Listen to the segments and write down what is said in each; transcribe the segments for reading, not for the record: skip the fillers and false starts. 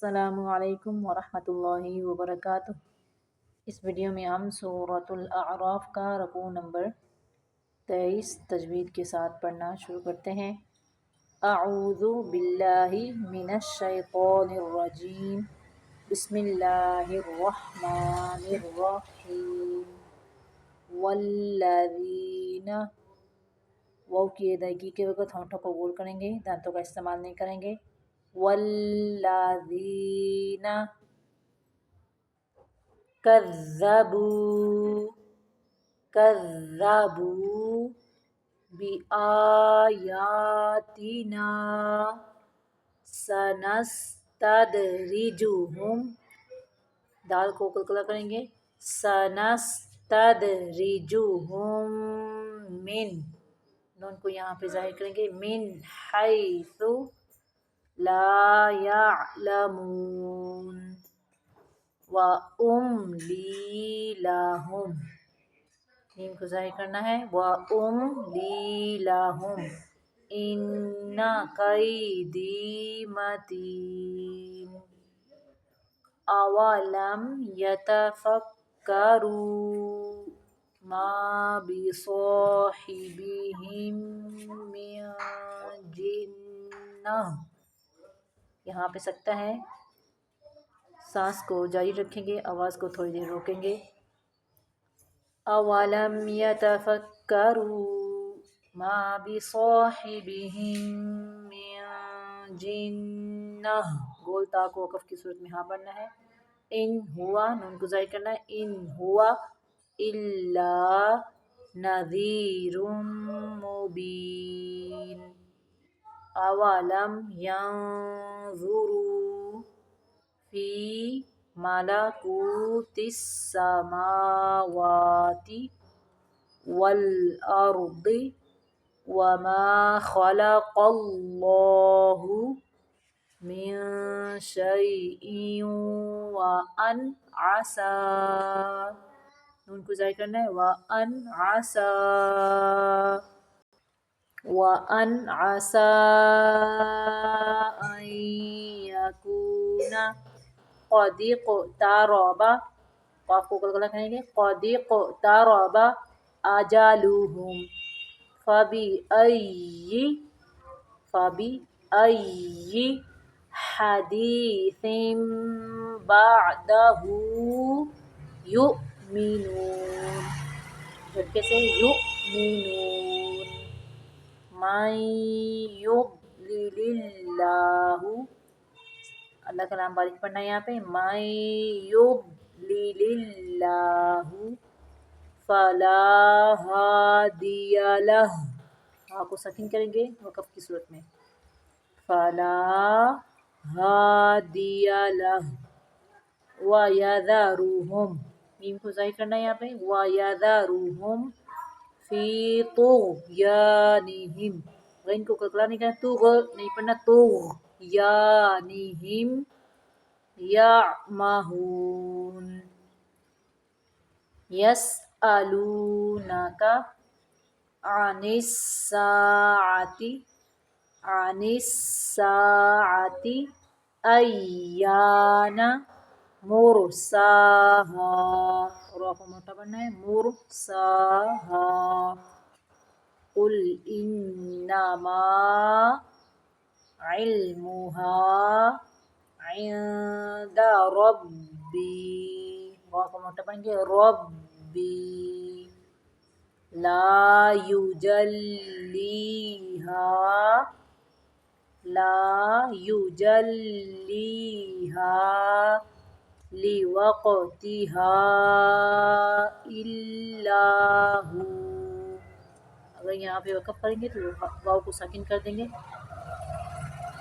السلام علیکم ورحمۃ اللہ وبرکاتہ۔ اس ویڈیو میں ہم سورۃ الاعراف کا رکوع نمبر 23 تجوید کے ساتھ پڑھنا شروع کرتے ہیں۔ اعوذ باللہ من الشیطان الرجیم، بسم اللہ الرحمن الرحیم۔ والذین، واو کی ادائیگی کے وقت ہونٹوں کو گول کریں گے، دانتوں کا استعمال نہیں کریں گے۔ والذین کذبوا بآیاتنا سنستدرجہم، دال کو قلقلہ کریں گے، سنستدرجہم من، نون کو یہاں پہ ظاہر کریں گے، من حیث لا یعلمون، وَأُمْلِی لَهُمْ، میم کو ظاہر کرنا ہے، وَأُمْلِی لَهُمْ إِنَّ کَیدِی مَتِینٌ۔ أَوَلَمْ يَتَفَکَّرُوا مَا بِصَاحِبِہِم مِّن جِنَّةٍ، یہاں پہ سکتہ ہے، سانس کو جاری رکھیں گے، آواز کو تھوڑی دیر روکیں گے۔ اولم یتفکروا ما بصاحبہم من جنہ، گول تا کو وقف کی صورت میں ہاں پڑھنا ہے۔ ان ہوا، نون کو ظاہر کرنا ہے، ان ہوا الا نذیر مبین۔ اولم ینظروا فی ملکوت السماوات والارض وما خلق اللہ من شیء وان عسى، نون کو ظاہر کرنا ہے، وان عسى ان یکون قد اقترب، قاف کو قلقلہ کریں گے، قد اقترب اجلہم فبأی حدیث بعدہ یؤمنون، جھٹکے سے یؤمنون۔ من یضلل اللہ، اللہ کا نام باریک پڑھنا ہے یہاں پہ، من یضلل اللہ فلا ہادی لہ، ہاں کو ساکن کریں گے وقف کی صورت میں، فلا ہادی لہ، وَيَذَرُهُمْ، میم کو ظاہر کرنا ہے یہاں پہ، وَيَذَرُهُمْ فِي طُغْيَانِهِمْ، غین کو قلقلہ نہیں کرنا، نہیں پڑھنا، طُغْيَانِهِمْ یعمہون۔ یسألونک عن الساعة ایان مرساہا، را کو موٹا بننا ہے، مرساہا، قل انما علمها عند ربی، را کو موٹا بن گیا، ربی، لا یجلیہا لوقتہا الا ہو، اگر یہاں پہ وقف کریں گے تو واو کو ساکن کر دیں گے،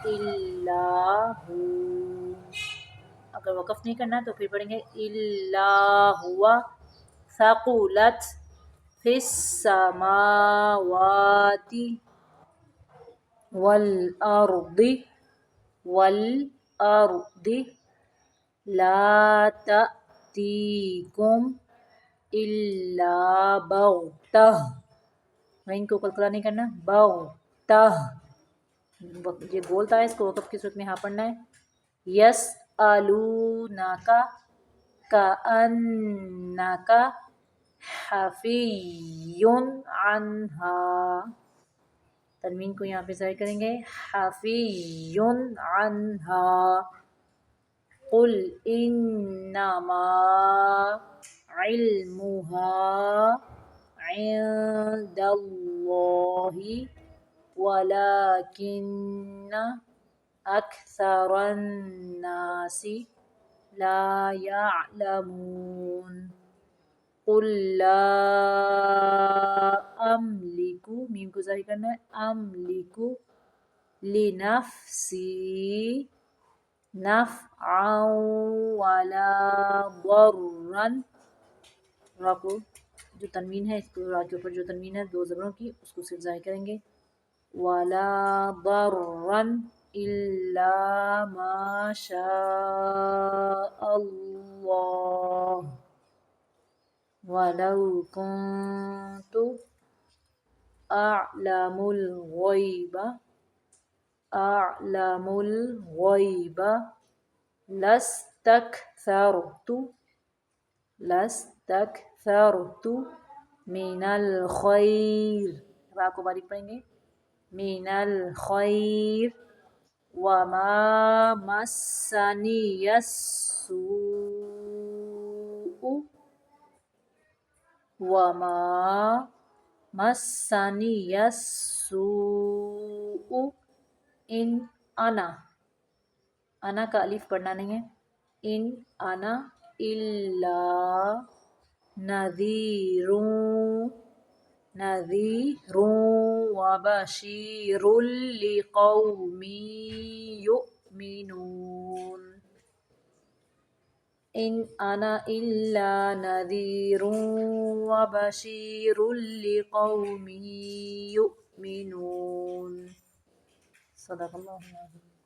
الا ہو، اگر وقف نہیں کرنا تو پھر پڑھیں گے الا ہوا ثقلت فی السماوات والارض لا تأتیکم الا بغتہ، غین کو قلقلہ نہیں کرنا، بغتہ، یہ بولتا ہے، اس کو وقف کی صورت میں ہاں پڑھنا ہے۔ يسألونك كأنك حفي عنها. تنوین کو یہاں پہ ظاہر کریں گے، حفی عنہا. قل انما علمها عند اللہ ولكن اکثر الناس لا يعلمون. قل لا املک، میم کو ظاہر کرنا ہے، املک لنفسی نفعا ولا ضرا. را کو جو تنوین ہے، اس کو را کے اوپر جو تنوین ہے دو زبروں کی، اس کو صرف ظاہر کریں گے. ولا ضرا الا ما شاء اللہ ولو كنت أعلم الغيب لاستكثرت من الخير. را کو باریک پڑھیں گے، من الخير وما مسني السوء ان انا کا الف پڑھنا نہیں ہے، ان انا الا نذیر وبشیر لقوم یؤمنون. ان انا الا نذیر وبشیر لقوم یؤمنون. صدق اللہ العظیم.